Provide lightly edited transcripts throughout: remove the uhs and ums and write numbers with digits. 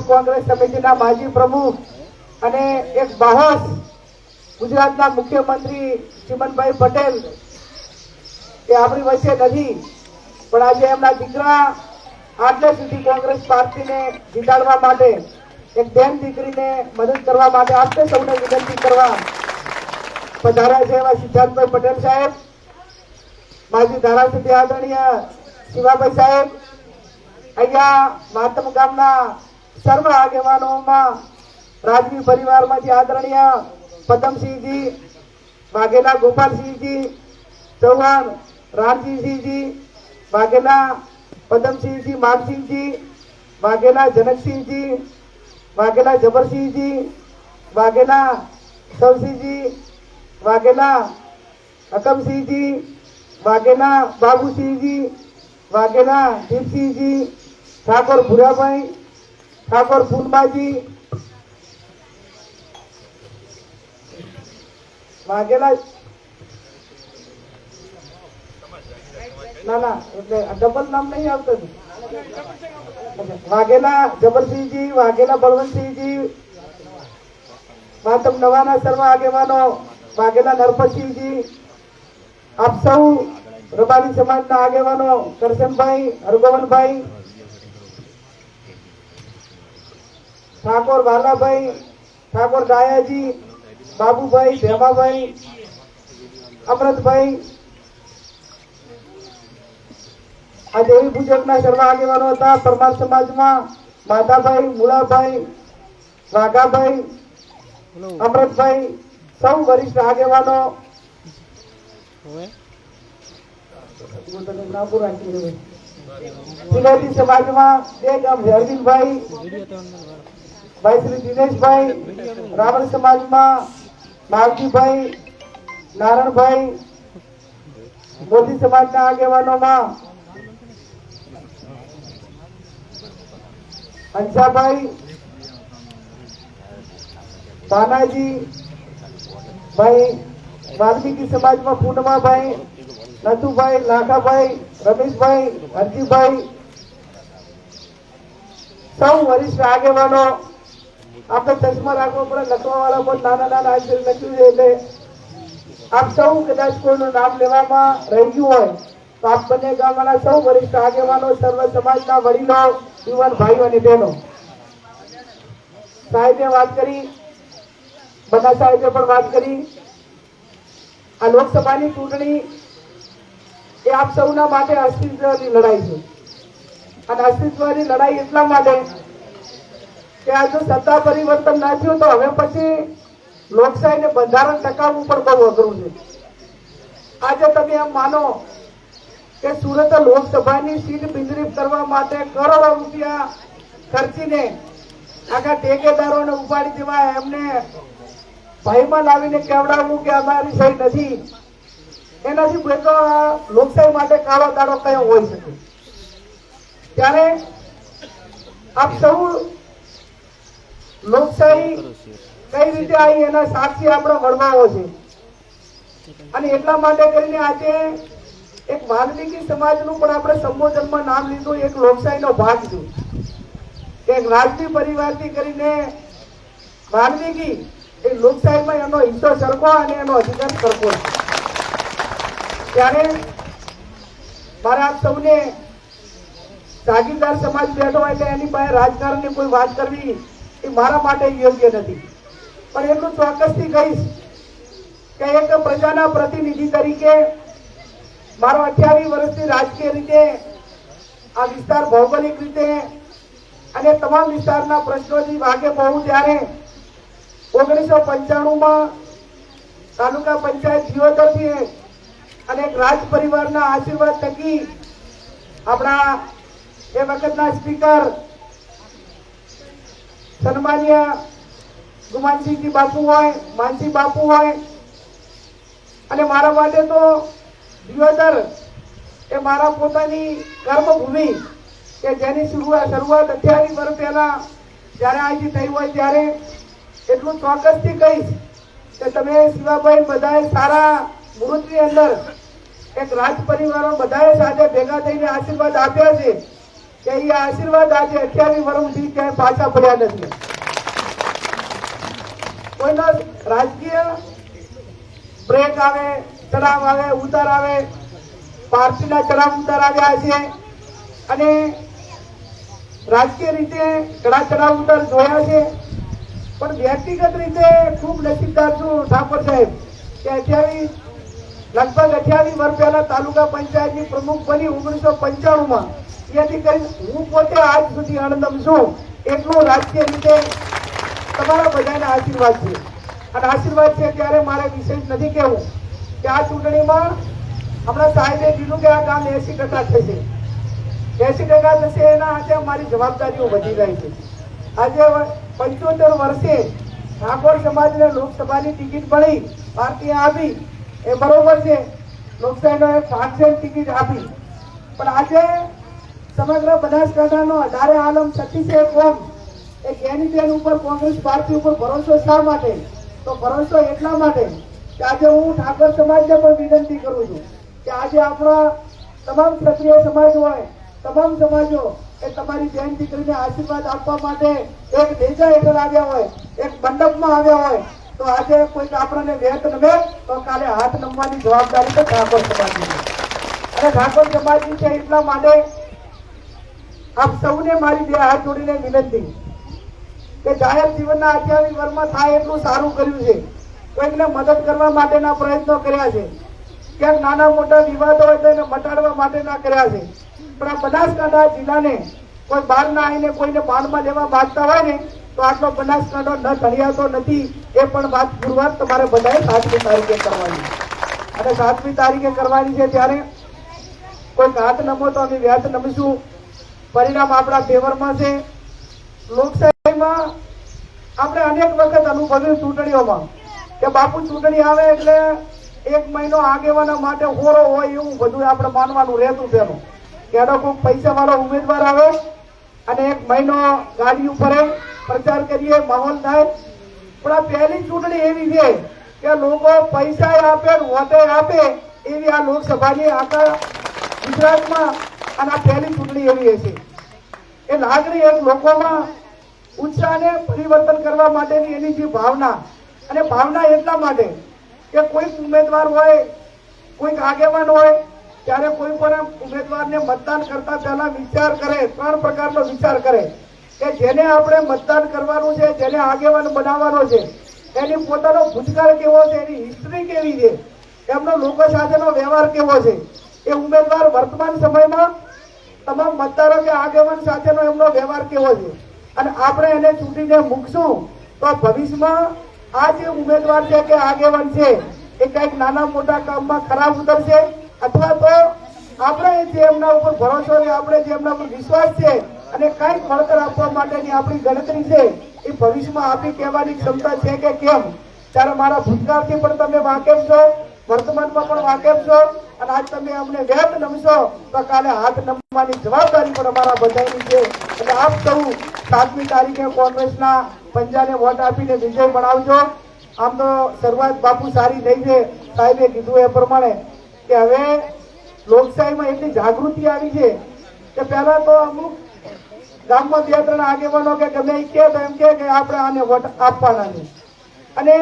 કોંગ્રેસ સમિતિના માજી પ્રમુખ અને એક બાહોશ ગુજરાતના મુખ્યમંત્રી ચીમનભાઈ પટેલ એ આપણી વચ્ચે નથી, પણ આજે એમના દીકરા આટલે સુધી કોંગ્રેસ પાર્ટીને જીતાડવા માટે એક બેન દીકરીને મદદ કરવા માટે આપણે સૌને વિનંતી કરવા પધાર્યા છે એવા સિદ્ધાર્થભાઈ પટેલ સાહેબ, માજી ધારાસભ્ય આદરણીય શિવાભાઈ સાહેબ, અહીંયા માતમ ગામના સર્વ આગેવાનોમાં રાજવી પરિવારમાંથી આદરણીય પદમસિંહજી, વાઘેલા ગોપાલસિંહજી ચૌહાણ, રામજીસિંહજી, વાઘેલા પદમસિંહજી માનસિંહજી, વાઘેલા જનકસિંહજી, વાઘેલા જબરસિંહજી, વાઘેલા સવસિંહજી, વાઘેલા અકમસિંહજી, વાઘેલા બાબુસિંહજી, વાઘેલા દીપસિંહજી, ઠાકોર ભુરાભાઈ, ઠાકોર ફૂલમાજી, વાઘેલા ના એટલે ડબલ નામ નહીં આવતું, વાઘેલા જબરસિંહજી, વાઘેલા બળવંતસિંહજી, માતમ નવાના સર્વ આગેવાનો, વાઘેલા નરપતસિંહજી, આપ સૌ રબારી સમાજના આગેવાનો કરશનભાઈ, હરગોવનભાઈ, ઠાકોર વાલાભાઈ, ઠાકોર ડાયાજી, બાબુભાઈ, ભેમાભાઈ, અમૃતભાઈ, આ દેવી પૂજકના સર્વ આગેવાનો હતા. પરમાર સમાજમાં માધાભાઈ, મુળાભાઈ, વાઘાભાઈ, અમૃતભાઈ, સૌ વરિષ્ઠ આગેવાનો, સિલોટી સમાજમાં બે ગામ અરવિંદભાઈ, ભાઈ શ્રી દિનેશભાઈ, રાવણ સમાજમાં નાગજીભાઈ, નારણભાઈ, મોદી સમાજના આગેવાનોમાં હંસાભાઈ, તાનાજી ભાઈ, વાલ્મીકી સમાજમાં પૂનમાભાઈ, નથુભાઈ, લાખાભાઈ, રમેશભાઈ, હરજીભાઈ, સૌ વરિષ્ઠ આગેવાનો. આપણે ચશ્મા રાખવો પડે, લખવા વાળા પણ નાના નાના અક્ષર લખ્યું છે, એટલે આપ સૌ કદાચ કોઈનું નામ લેવામાં રહી ગયું હોય તો આપ બંને ગામના સૌ વરિષ્ઠ આગેવાનો, સર્વ સમાજના વડીલો, યુવાન ભાઈઓ અને બહેનો. સાહેબે વાત કરી, બધા સાહેબે પણ વાત કરી. આ લોકસભાની ચૂંટણી એ આપ સૌના માટે અસ્તિત્વની લડાઈ છે, અને અસ્તિત્વની લડાઈ એટલા માટે કે આ જો સત્તા પરિવર્તન ના થયું તો હવે પછી લોકશાહીને બંધારણ ટકાવવું પણ બહુ અઘરું છે. આજે તમે એમ માનો કે સુરત લોકસભાની સીટ બિંદરીફ કરવા માટે કરોડો રૂપિયા ખર્ચીને આખા ટેકેદારોને ઉપાડી દેવા, એમને ભાઈમાં લાવીને કેવડાવવું કે અમારી સહી નથી, એનાથી બેટો લોકશાહી માટે કાળો દાડો કયો હોઈ શકે. ત્યારે આપ સૌ લોકશાહી કઈ રીતે આવી એના સાક્ષી આપણો વડવાઓ છે, અને એટલા માટે કરીને આજે એક વાલ્મીકી સમાજનું પણ આપણે સંબોધનમાં નામ લીધું. એક લોકશાહીનો ભાગ છે, એક રાજવી પરિવારથી કરીને વાલ્મીકી એ લોકશાહીમાં એનો હિસ્સો સરખો અને એનો અધિકાર સરખો છે. ત્યારે મારે આપ સૌને જાગીરદાર સમાજ બેઠો હોય એટલે એની પાસે રાજકારણની કોઈ વાત કરવી એ મારા માટે યોગ્ય નથી, પણ એટલું ચોક્કસથી કહીશ કે એક પ્રજાના પ્રતિનિધિ તરીકે મારો 28 વર્ષથી રાજકીય રીતે આ વિસ્તાર ભૌગોલિક રીતે અને તમામ વિસ્તારના પ્રશ્નોથી વાકેફ હોવું, ત્યારે 1995માં તાલુકા પંચાયત દિયોદરથી અને એક રાજ પરિવારના આશીર્વાદ થકી આપણા એ વખતના સ્પીકર સન્માનીય ગુમાનસિંહજી બાપુ હોય, માનસિંહ બાપુ હોય, અને મારા માટે તો દિયોદર એ મારા પોતાની કર્મભૂમિ કે જેની શરૂઆત 28 વર્ષ પહેલા જ્યારે અહીંથી થઈ હોય, ત્યારે એટલું ચોક્કસથી કહીશ કે તમે શિવાભાઈ બધાએ સારા મુહૂર્તની અંદર એક રાજ પરિવારો બધાએ સાથે ભેગા થઈને આશીર્વાદ આપ્યા છે, કે એ આશીર્વાદ આજે 28 વર્ષથી ક્યાંય પાછા પડ્યા નથી. કોઈનો રાજકીય બ્રેક આવે, ચડાવ આવે, ઉતાર આવે, પાર્ટીના ચડાવ ઉતાર આવ્યા છે અને રાજકીય રીતે ઘણા ચડાવ ઉતાર જોયા છે, પણ વ્યક્તિગત રીતે ખૂબ નસીબદાર છું ઠાકોર સાહેબ કે લગભગ 28 વર્ષ પહેલા તાલુકા પંચાયતની પ્રમુખ બની 1995માં. ત્યાંથી કરી હું પોતે આજ સુધી આનંદમ છું. એટલું રાજકીય રીતે તમારા બધાના આશીર્વાદ છે અને આશીર્વાદ છે ત્યારે મારે વિશેષ નથી કહેવું કે આ ચૂંટણીમાં હમણાં સાહેબે કીધું કે આ ગામ 80% થશે. 80% થશે એના આજે મારી જવાબદારીઓ વધી ગઈ છે. આજે 75 વર્ષે ઠાકોર સમાજને લોકસભાની ટિકિટ મળી, પાર્ટીએ આપી, એ બરોબર છે, લોકશાહીનો એક ભાગ છે, ટિકિટ આપી, પણ આજે સમગ્ર બનાસકાંઠાનો 18 આલમ 36 કોમ એ જ્ઞાનીબેન ઉપર કોંગ્રેસ પાર્ટી ઉપર ભરોસો શા માટે? તો ભરોસો એટલા માટે કે આજે હું ઠાકોર સમાજને પણ વિનંતી કરું છું કે આજે આપણા તમામ ક્ષત્રિય સમાજ હોય, તમામ સમાજો એ તમારી બેન દીકરીને આશીર્વાદ આપવા માટે એક નેજા હેઠળ આવ્યા હોય, એક મંડપમાં આવ્યા હોય, તો આજે કોઈક આપણને વેત નમે તો કાલે હાથ નમવાની જવાબદારી તો ઠાકોર સમાજની છે. અને ઠાકોર સમાજની છે એટલા માટે આપ સૌને મારી બે હાથ જોડીને વિનંતી કે જાહેર જીવનના 28 વર્ષમાં થાય એટલું સારું કર્યું છે. કોઈકને મદદ કરવા માટેના પ્રયત્નો કર્યા છે, ક્યાંક નાના મોટા વિવાદો હોય તો એને મટાડવા માટેના કર્યા છે, પણ આ બનાસકાંઠા જિલ્લાને કોઈ બહારના આવીને કોઈને બાણમાં લેવા માંગતા હોય ને તો આટલો બનાસકાંઠો ન ધણિયાતો નથી. એ પણ વાત પુરવાર તમારે બધાએ 7મી તારીખે કરવાની અને 7મી તારીખે કરવાની છે. ત્યારે કોઈ હાથ નમો તો અમે વ્યાજ નમીશું. પરિણામ આપણા ફેવરમાં છે. લોકશાહીમાં આપણે અનેક વખત અનુભવ્યું ચૂંટણીઓમાં કે બાપુ ચૂંટણી આવે એટલે 1 મહિનો આગેવાના માટે હોરો હોય એવું બધું આપણે માનવાનું રહેતું. પેલું કે કોઈ પૈસા વાળો ઉમેદવાર આવે અને 1 મહિનો ગાડી ઉપર પ્રચાર કરીએ, માહોલ થાય. પણ આ પહેલી ચૂંટણી એવી છે કે લોકો પૈસા આપે, વોટે આપે એવી આ લોકસભાની આખા ગુજરાતમાં અને આ પહેલી ચૂંટણી એવી હશે. એ લાગણી એક લોકોમાં ઉત્સાહને પરિવર્તન કરવા માટેની એની જે ભાવના, અને ભાવના એટલા માટે કે કોઈક ઉમેદવાર હોય, કોઈક આગેવાન હોય, ત્યારે કોઈ પણ ઉમેદવારને મતદાન કરતા પહેલા વિચાર કરે, 3 પ્રકારનો વિચાર કરે કે જેને આપણે મતદાન કરવાનું છે, જેને આગેવાન બનાવવાનો છે, એની પોતાનો ભૂતકાળ કેવો છે, એની હિસ્ટ્રી કેવી છે, એમનો લોકો સાથેનો વ્યવહાર કેવો છે, એ ઉમેદવાર વર્તમાન સમયમાં તમામ મતદારો કે આગેવાન સાથેનો એમનો વ્યવહાર કેવો છે, અને આપણે એને ચૂંટીને મૂકશું તો ભવિષ્યમાં આ જે ઉમેદવાર છે કે આગેવાન છે એ કંઈક નાના મોટા કામમાં ખરાબ ઉતરશે, અથવા તો આપણે જે એમના ઉપર ભરોસો છે, આપણે જે એમના ઉપર વિશ્વાસ છે અને કંઈક વળતર આપવા માટેની આપણી ગણતરી છે એ ભવિષ્યમાં આપી કહેવાની ક્ષમતા છે કે કેમ? ત્યારે મારા ભૂતકાળથી પણ તમે વાકેફ છો, વર્તમાનમાં પણ વાકેફ છો, અને આજ તમે અમને વેત નમશો તો કાલે હાથ નમવાની જવાબદારી પણ અમારા બધાની છે. એટલે આપ સૌ 7મી તારીખે કોંગ્રેસના પંજાને વોટ આપીને વિજય બનાવજો. આમ તો શરૂઆત બાપુ સારી થઈ છે, સાહેબે કીધું એ પ્રમાણે કે હવે લોકશાહીમાં એટલી જાગૃતિ આવી છે કે પહેલા તો અમુક ગામમાં 2-3 આગેવાનો કે ગમે એ કે તો એમ કે આપણે આને વોટ આપવાના છે, અને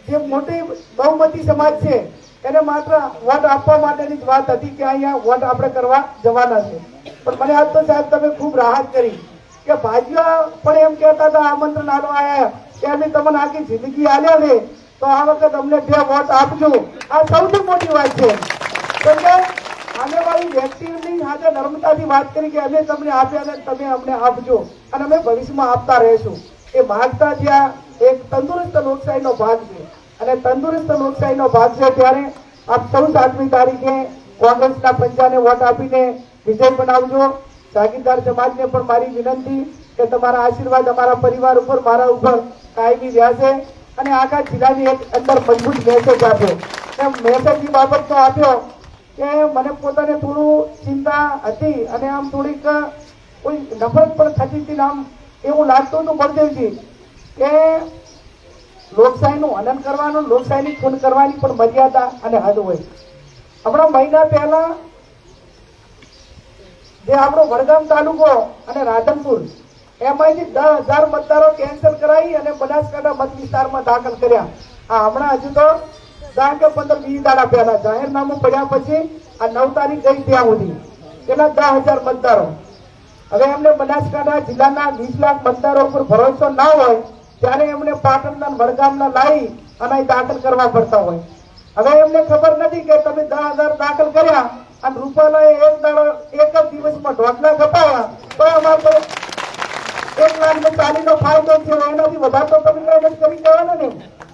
જે મોટી બહુમતી સમાજ છે એને માત્ર વોટ આપવા માટેની જ વાત હતી કે અહીંયા વોટ આપણે કરવા જવાના છે. પણ મને આજ તો સાહેબ તમે ખૂબ રાહત કરી કે ભાજપા પણ એમ કહેતા હતા આમંત્રણ આલવા આવ્યા કે અમે તમને આખી જિંદગી આલ્યા ને તો આ વખત અમને 2 વોટ આપજો. આ સૌથી મોટી વાત છે, કેમ કે આગેવાળી વ્યક્તિની સાથે નર્મતાથી વાત કરી કે અમે તમને આપ્યા ને તમે અમને આપજો અને અમે ભવિષ્યમાં આપતા રહેશું. એ માગતા જ્યાં એક તંદુરસ્ત લોકશાહીનો ભાગ છે, અને તંદુરસ્ત લોકશાહીનો ભાગ છે. ત્યારે આપ સૌ 7મી તારીખે કોંગ્રેસના પંજાને વોટ આપીને વિજય બનાવજો. જાગીરદાર સમાજને પણ મારી વિનંતી કે તમારા આશીર્વાદ અમારા પરિવાર ઉપર, મારા ઉપર કાયમી રહેશે, અને આખા જિલ્લાની એક અંદર મજબૂત મેસેજ આપ્યો. મેસેજની બાબતનો આપ્યો કે મને પોતાને થોડું ચિંતા હતી અને આમ થોડીક કોઈ નફરત પણ થતી હતી, આમ એવું લાગતું હતું બળદેવજી કે લોકશાહીનું હનન કરવાનું, લોકશાહીની ખૂન કરવાની પણ મર્યાદા અને હદ હોય. હમણાં મહિના પહેલા જે આપણો વડગામ તાલુકો અને રાધનપુર એમાંથી 10,000 મતદારો કેન્સલ કરાવી અને બનાસકાંઠા મત વિસ્તારમાં દાખલ કર્યા. આ હમણાં હજુ તો 10 કે 15-20 દાડા પહેલા જાહેરનામું પડ્યા પછી આ 9 તારીખ ગઈ ત્યાં સુધી પેલા 10,000 મતદારો. હવે એમને બનાસકાંઠા જિલ્લાના 20 લાખ મતદારો ઉપર ભરોસો ના હોય ત્યારે એમને પાટણના વડગામના લાવી અને દાખલ કરવા પડતા હોય. હવે એમને ખબર નથી કે તમે 10,000 દાખલ કર્યા અને રૂપાલાએ એક જ દિવસમાં 1.5 લાખ અપાયા તો અમારે 1,40,000 નો ફાયદો થયો. એનાથી વધારે તો તમે કઈ નથી કરી દેવાના ને.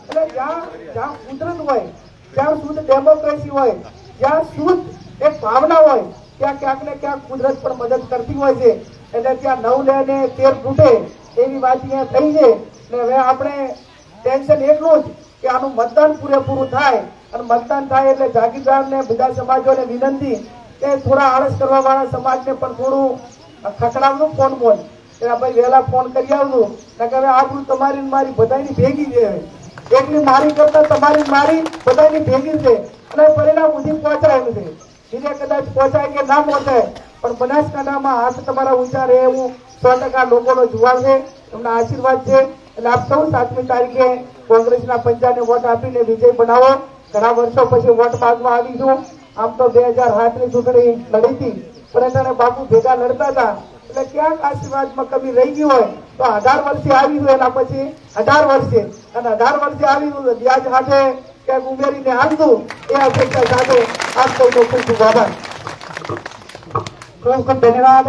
એટલે જ્યાં કુદરત હોય, જ્યાં શુદ્ધ ડેમોક્રેસી હોય, જ્યાં શુદ્ધ એક ભાવના હોય ત્યાં ક્યાંક ને ક્યાંક કુદરત પણ મદદ કરતી હોય છે. એટલે ત્યાં 9 લે ને 13 તૂટે એવી વાત અહીંયા થઈ છે. ને હવે આપણે ટેન્શન એટલું જ કે આનું મતદાન પૂરેપૂરું થાય અને મતદાન થાય એટલે જાગીરદાર ને બધા સમાજોને વિનંતી કે થોડા આળસ કરવા વાળા સમાજને પણ થોડું ખકડાવવું ફોન બોલ કે ભાઈ વહેલા ફોન કરી આવવું. હવે આપણું તમારી મારી બધાની ભેગી છે. એકની મારી કરતા તમારી મારી બધાની ભેગી છે અને પરિણામ સુધી પહોંચાયેલું છે. બીજે કદાચ પહોંચાય કે ના પહોંચાય પણ બનાસકાંઠામાં હાથ તમારા ઊંચા રહે એવું 100% લોકોનો જુવાળ છે, એમના આશીર્વાદ છે. એટલે આપ સૌ 7મી તારીખે કોંગ્રેસના પંજાને વોટ આપીને વિજય બનાવો. ઘણા વર્ષો પછી વોટ માંગવા આવીશું. આમ તો 2007ની ચૂંટણી લડી હતી પણ એને બાપુ ભેગા લડતા હતા એટલે ક્યાંક આશીર્વાદમાં કમી રહી ગઈ હોય તો 18 વર્ષે આવી એના પછી 18 વર્ષે અને 18 વર્ષે આવી વ્યાજ સાથે ક્યાંક ઉમેરીને આવતું એ અપેક્ષા સાથે આપ સૌનો ખૂબ ખૂબ આભાર. ખૂબ ખૂબ ધન્યવાદ.